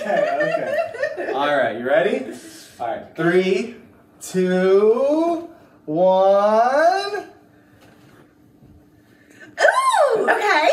Okay. All right, you ready? All right, 3, 2, 1. Ooh, okay.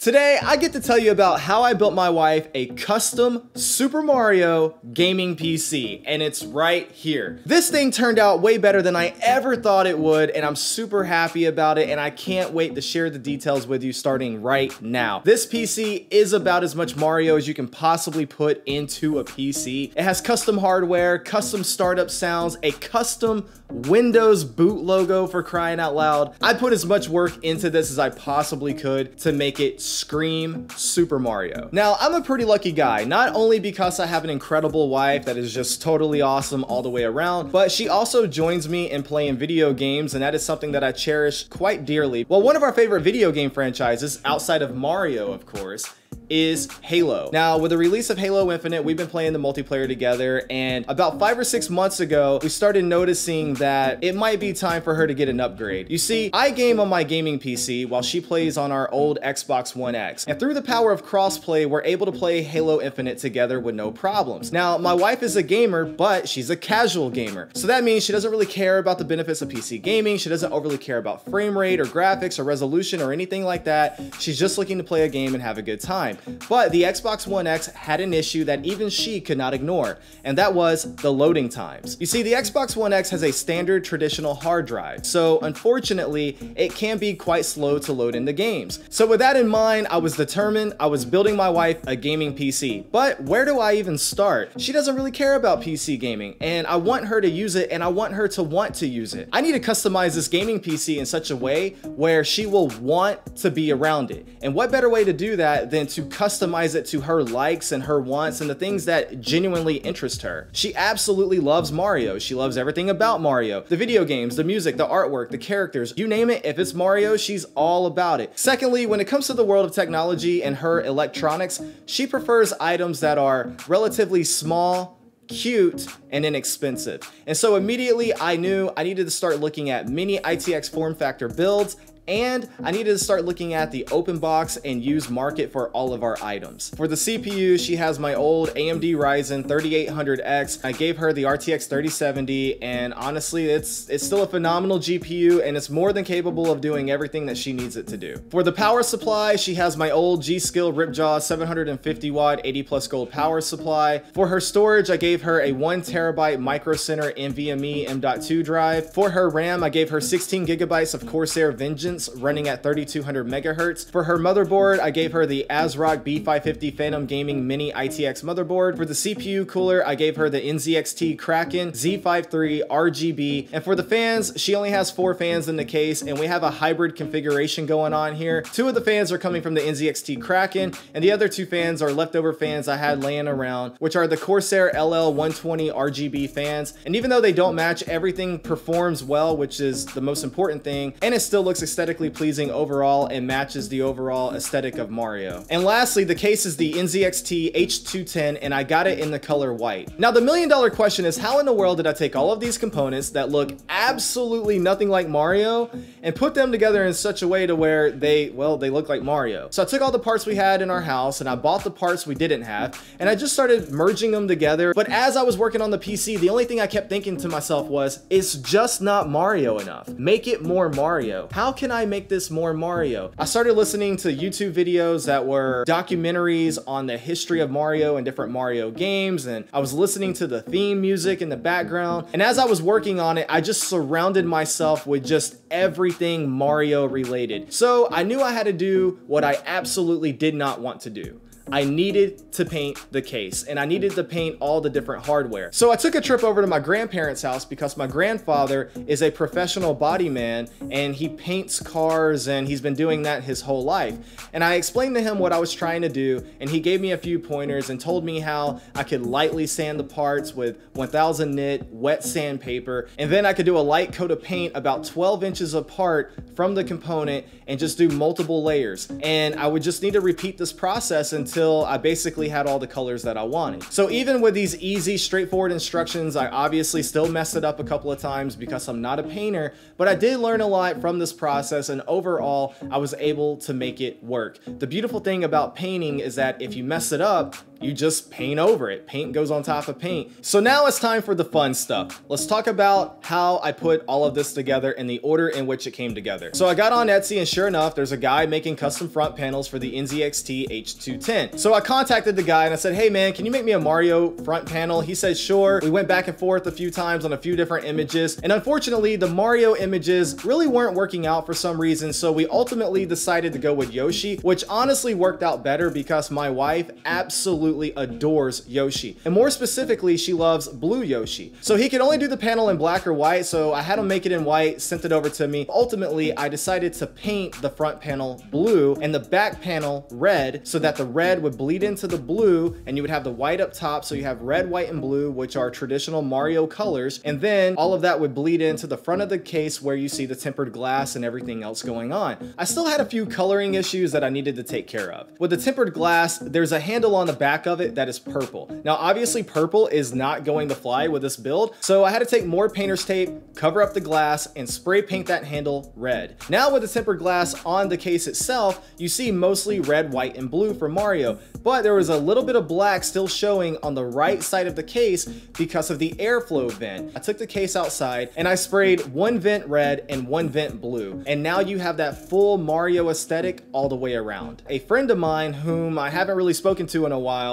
Today, I get to tell you about how I built my wife a custom Super Mario gaming PC, and it's right here. This thing turned out way better than I ever thought it would, and I'm super happy about it, and I can't wait to share the details with you starting right now. This PC is about as much Mario as you can possibly put into a PC. It has custom hardware, custom startup sounds, a custom Windows boot logo, for crying out loud. I put as much work into this as I possibly could to make it scream Super Mario. Now, I'm a pretty lucky guy, not only because I have an incredible wife that is just totally awesome all the way around, but she also joins me in playing video games, and that is something that I cherish quite dearly. Well, one of our favorite video game franchises, outside of Mario, of course, is Halo. Now, with the release of Halo Infinite, we've been playing the multiplayer together, and about 5 or 6 months ago, we started noticing that it might be time for her to get an upgrade. You see, I game on my gaming PC while she plays on our old Xbox One X, and through the power of crossplay, we're able to play Halo Infinite together with no problems. Now, my wife is a gamer, but she's a casual gamer, so that means she doesn't really care about the benefits of PC gaming. She doesn't overly care about frame rate or graphics or resolution or anything like that. She's just looking to play a game and have a good time. But the Xbox One X had an issue that even she could not ignore, and that was the loading times. You see, the Xbox One X has a standard traditional hard drive, so unfortunately, it can be quite slow to load into games. So with that in mind, I was determined. I was building my wife a gaming PC, but where do I even start? She doesn't really care about PC gaming, and I want her to use it, and I want her to want to use it. I need to customize this gaming PC in such a way where she will want to be around it. And what better way to do that than to customize it to her likes and her wants and the things that genuinely interest her. She absolutely loves Mario. She loves everything about Mario. The video games, the music, the artwork, the characters, you name it. If it's Mario, she's all about it. Secondly, when it comes to the world of technology and her electronics, she prefers items that are relatively small, cute, and inexpensive. And so immediately I knew I needed to start looking at mini ITX form factor builds, and I needed to start looking at the open box and used market for all of our items. For the CPU, she has my old AMD Ryzen 3800X. I gave her the RTX 3070, and honestly, it's still a phenomenal GPU, and it's more than capable of doing everything that she needs it to do. For the power supply, she has my old G.Skill Ripjaw 750 watt 80 plus gold power supply. For her storage, I gave her a 1 terabyte Micro Center NVMe M.2 drive. For her RAM, I gave her 16 gigabytes of Corsair Vengeance running at 3200 megahertz. For her motherboard, I gave her the ASRock B550 Phantom Gaming Mini ITX motherboard. For the CPU cooler, I gave her the NZXT Kraken Z53 RGB. And for the fans, she only has 4 fans in the case, and we have a hybrid configuration going on here. 2 of the fans are coming from the NZXT Kraken, and the other 2 fans are leftover fans I had laying around, which are the Corsair LL120 RGB fans. And even though they don't match, everything performs well, which is the most important thing, and it still looks aesthetically pleasing overall and matches the overall aesthetic of Mario. And lastly, the case is the NZXT H210, and I got it in the color white. Now, the million-dollar question is, how in the world did I take all of these components that look absolutely nothing like Mario and put them together in such a way to where they look like Mario? So I took all the parts we had in our house and I bought the parts we didn't have, and I just started merging them together. But as I was working on the PC, the only thing I kept thinking to myself was, it's just not Mario enough. Make it more Mario. How can I make this more Mario? I started listening to YouTube videos that were documentaries on the history of Mario and different Mario games, and I was listening to the theme music in the background. And as I was working on it, I just surrounded myself with just everything Mario related. So I knew I had to do what I absolutely did not want to do. I needed to paint the case, and I needed to paint all the different hardware. So I took a trip over to my grandparents' house because my grandfather is a professional body man, and he paints cars, and he's been doing that his whole life. And I explained to him what I was trying to do, and he gave me a few pointers and told me how I could lightly sand the parts with 1000 nit wet sandpaper, and then I could do a light coat of paint about 12 inches apart from the component and just do multiple layers. And I would just need to repeat this process until until I basically had all the colors that I wanted. So even with these easy, straightforward instructions, I obviously still messed it up a couple of times because I'm not a painter, but I did learn a lot from this process, and overall, I was able to make it work. The beautiful thing about painting is that if you mess it up, you just paint over it. Paint goes on top of paint. So now it's time for the fun stuff. Let's talk about how I put all of this together in the order in which it came together. So I got on Etsy, and sure enough, there's a guy making custom front panels for the NZXT H210. So I contacted the guy and I said, hey man, can you make me a Mario front panel? He said, sure. We went back and forth a few times on a few different images. And unfortunately, the Mario images really weren't working out for some reason. So we ultimately decided to go with Yoshi, which honestly worked out better because my wife absolutely adores Yoshi, and more specifically she loves blue Yoshi. So he could only do the panel in black or white, so I had him make it in white, sent it over to me. Ultimately I decided to paint the front panel blue and the back panel red, so that the red would bleed into the blue and you would have the white up top. So you have red, white, and blue, which are traditional Mario colors, and then all of that would bleed into the front of the case where you see the tempered glass and everything else going on. I still had a few coloring issues that I needed to take care of. With the tempered glass, there's a handle on the back of it that is purple. Now obviously purple is not going to fly with this build, so I had to take more painter's tape, cover up the glass, and spray paint that handle red. Now with the tempered glass on the case itself, you see mostly red, white, and blue for Mario, but there was a little bit of black still showing on the right side of the case because of the airflow vent. I took the case outside and I sprayed one vent red and one vent blue, and now you have that full Mario aesthetic all the way around. A friend of mine whom I haven't really spoken to in a while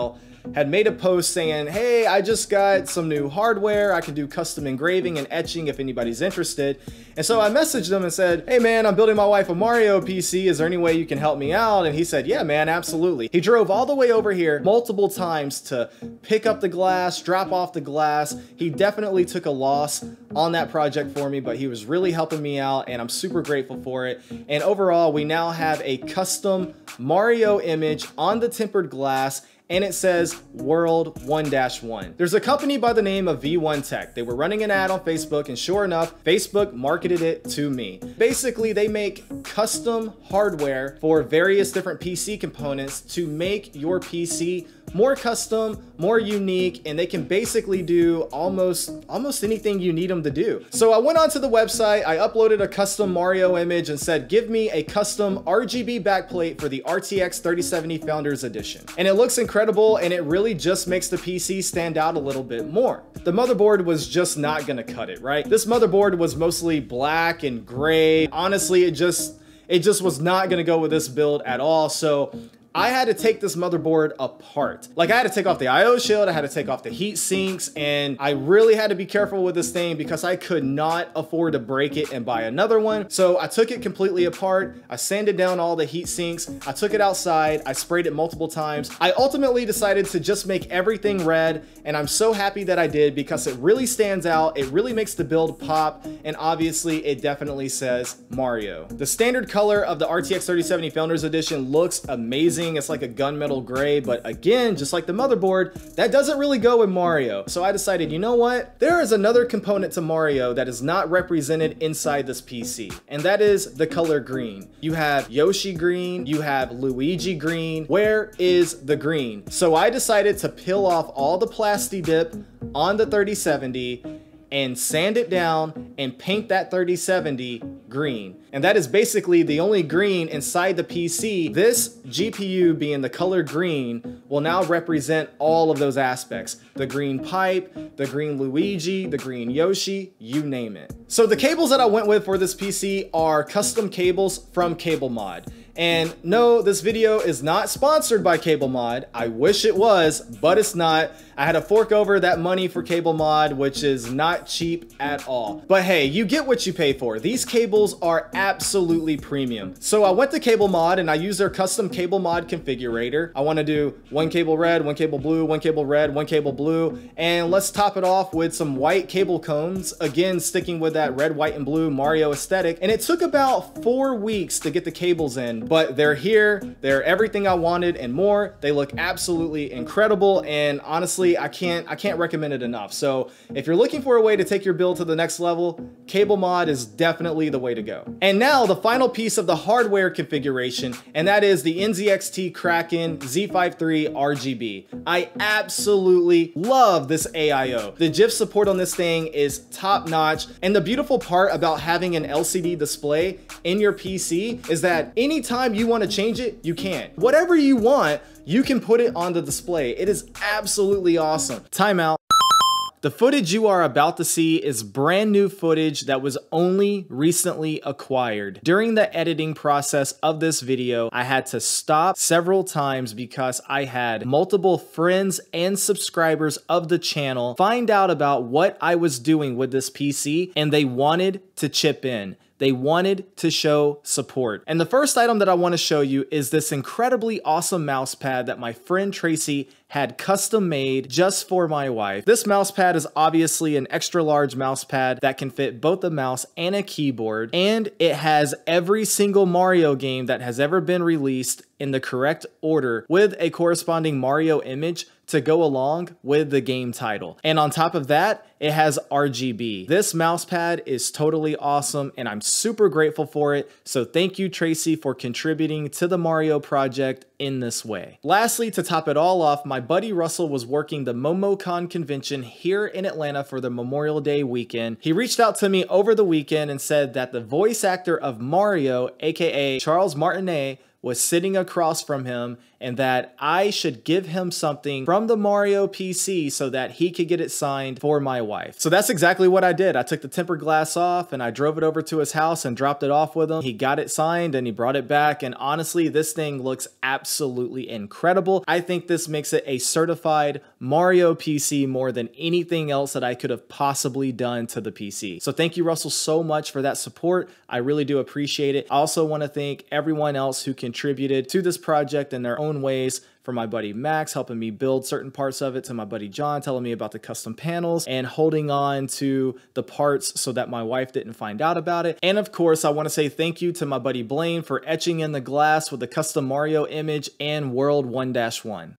had made a post saying, hey, I just got some new hardware. I can do custom engraving and etching if anybody's interested. And so I messaged him and said, hey man, I'm building my wife a Mario PC. Is there any way you can help me out? And he said, yeah man, absolutely. He drove all the way over here multiple times to pick up the glass, drop off the glass. He definitely took a loss on that project for me, but he was really helping me out and I'm super grateful for it. And overall, we now have a custom Mario image on the tempered glass, and it says World 1-1. There's a company by the name of V1 Tech. They were running an ad on Facebook, and sure enough, Facebook marketed it to me. Basically, they make custom hardware for various different PC components to make your PC more custom, more unique, and they can basically do almost anything you need them to do. So I went onto the website, I uploaded a custom Mario image and said, give me a custom RGB backplate for the RTX 3070 Founders Edition. And it looks incredible, and it really just makes the PC stand out a little bit more. The motherboard was just not gonna cut it, right? This motherboard was mostly black and gray. Honestly, it just was not gonna go with this build at all. So I had to take this motherboard apart. Like, I had to take off the IO shield, I had to take off the heat sinks, and I really had to be careful with this thing because I could not afford to break it and buy another one. So I took it completely apart, I sanded down all the heat sinks, I took it outside, I sprayed it multiple times. I ultimately decided to just make everything red, and I'm so happy that I did because it really stands out, it really makes the build pop, and obviously it definitely says Mario. The standard color of the RTX 3070 Founders Edition looks amazing. It's like a gunmetal gray, but again, just like the motherboard, that doesn't really go with Mario. So I decided, you know what? There is another component to Mario that is not represented inside this PC, and that is the color green. You have Yoshi green, you have Luigi green. Where is the green? So I decided to peel off all the plasti dip on the 3070 and sand it down and paint that 3070 green. And that is basically the only green inside the PC. This GPU being the color green will now represent all of those aspects. The green pipe, the green Luigi, the green Yoshi, you name it. So the cables that I went with for this PC are custom cables from CableMod. And no, this video is not sponsored by CableMod. I wish it was, but it's not. I had to fork over that money for CableMod, which is not cheap at all. But hey, you get what you pay for. These cables are absolutely premium. So I went to CableMod and I used their custom CableMod configurator. I want to do one cable red, one cable blue, one cable red, one cable blue, and let's top it off with some white cable cones. Again, sticking with that red, white, and blue Mario aesthetic. And it took about 4 weeks to get the cables in, but they're here. They're everything I wanted and more. They look absolutely incredible, and honestly, I can't recommend it enough. So if you're looking for a way to take your build to the next level, cable mod is definitely the way to go. And now the final piece of the hardware configuration, and that is the NZXT Kraken Z53 RGB. I absolutely love this AIO. The GIF support on this thing is top notch, and the beautiful part about having an LCD display in your PC is that anytime you want to change it, you can. Whatever you want, you can put it on the display. It is absolutely awesome. Timeout. The footage you are about to see is brand new footage that was only recently acquired. During the editing process of this video, I had to stop several times because I had multiple friends and subscribers of the channel find out about what I was doing with this PC, and they wanted to chip in. They wanted to show support. And the first item that I want to show you is this incredibly awesome mouse pad that my friend Tracy had custom made just for my wife. This mouse pad is obviously an extra large mouse pad that can fit both a mouse and a keyboard, and it has every single Mario game that has ever been released in the correct order with a corresponding Mario image to go along with the game title. And on top of that, it has RGB. This mouse pad is totally awesome and I'm super grateful for it. So thank you, Tracy, for contributing to the Mario project in this way. Lastly, to top it all off, my buddy Russell was working the MomoCon convention here in Atlanta for the Memorial Day weekend. He reached out to me over the weekend and said that the voice actor of Mario, aka Charles Martinet, was sitting across from him and that I should give him something from the Mario PC so that he could get it signed for my wife. So that's exactly what I did. I took the tempered glass off and I drove it over to his house and dropped it off with him. He got it signed and he brought it back, and honestly, this thing looks absolutely incredible. I think this makes it a certified Mario PC more than anything else that I could have possibly done to the PC. So thank you, Russell, so much for that support. I really do appreciate it. I also want to thank everyone else who contributed to this project in their own ways. For my buddy Max helping me build certain parts of it, to my buddy John telling me about the custom panels and holding on to the parts so that my wife didn't find out about it. And of course, I want to say thank you to my buddy Blaine for etching in the glass with the custom Mario image and World 1-1.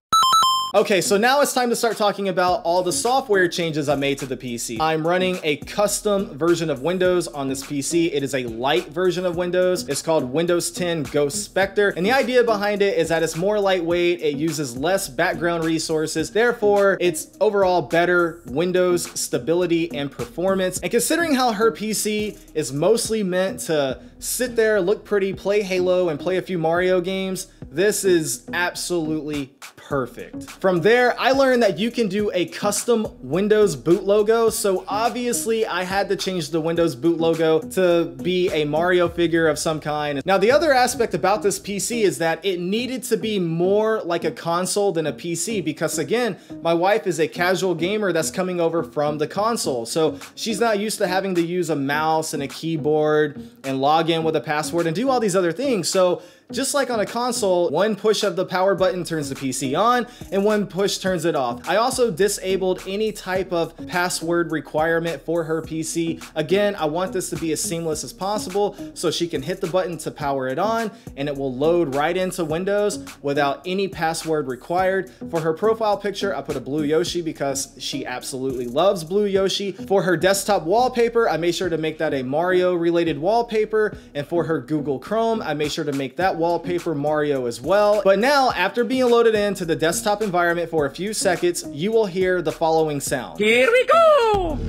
Okay, so now it's time to start talking about all the software changes I made to the PC. I'm running a custom version of Windows on this PC. It is a light version of Windows. It's called Windows 10 Ghost Spectre. And the idea behind it is that it's more lightweight. It uses less background resources. Therefore, it's overall better Windows stability and performance. And considering how her PC is mostly meant to sit there, look pretty, play Halo, and play a few Mario games, this is absolutely perfect. From there, I learned that you can do a custom Windows boot logo. So obviously I had to change the Windows boot logo to be a Mario figure of some kind. Now, the other aspect about this PC is that it needed to be more like a console than a PC, because again, my wife is a casual gamer that's coming over from the console. So she's not used to having to use a mouse and a keyboard and log in with a password and do all these other things. So just like on a console, one push of the power button turns the PC on and one push turns it off. I also disabled any type of password requirement for her PC. Again, I want this to be as seamless as possible so she can hit the button to power it on and it will load right into Windows without any password required. For her profile picture, I put a blue Yoshi because she absolutely loves blue Yoshi. For her desktop wallpaper, I made sure to make that a Mario related wallpaper. And for her Google Chrome, I made sure to make that wallpaper Mario as well. But now, after being loaded into the desktop environment for a few seconds, you will hear the following sound. Here we go!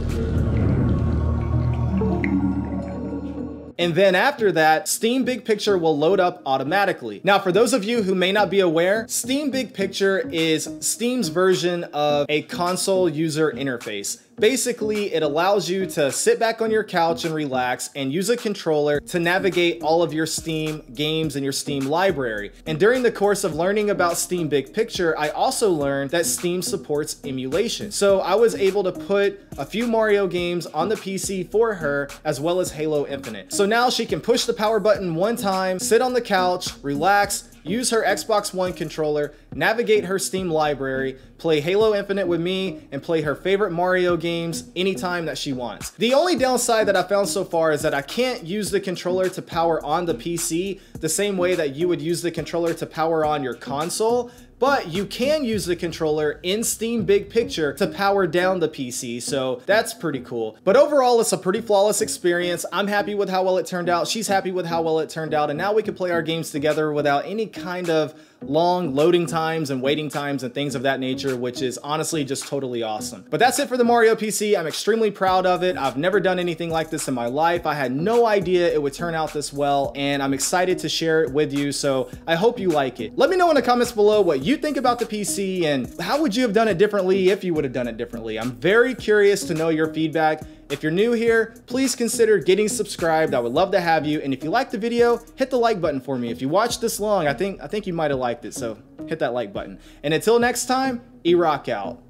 And then after that, Steam Big Picture will load up automatically. Now, for those of you who may not be aware, Steam Big Picture is Steam's version of a console user interface. Basically, it allows you to sit back on your couch and relax and use a controller to navigate all of your Steam games and your Steam library. And during the course of learning about Steam Big Picture, I also learned that Steam supports emulation. So I was able to put a few Mario games on the PC for her, as well as Halo Infinite. So now she can push the power button one time, sit on the couch, relax, use her Xbox One controller, navigate her Steam library, play Halo Infinite with me, and play her favorite Mario games anytime that she wants. The only downside that I found so far is that I can't use the controller to power on the PC the same way that you would use the controller to power on your console, but you can use the controller in Steam Big Picture to power down the PC, so that's pretty cool. But overall, it's a pretty flawless experience. I'm happy with how well it turned out. She's happy with how well it turned out, and now we can play our games together without any kind of long loading times and waiting times and things of that nature, which is honestly just totally awesome. But that's it for the Mario PC. I'm extremely proud of it. I've never done anything like this in my life. I had no idea it would turn out this well, and I'm excited to share it with you, so I hope you like it. Let me know in the comments below what you think about the PC and how would you have done it differently if you would have done it differently. I'm very curious to know your feedback. If you're new here, please consider getting subscribed. I would love to have you. And if you liked the video, hit the like button for me. If you watched this long, I think you might have liked it, so hit that like button. And until next time, E-Rock out.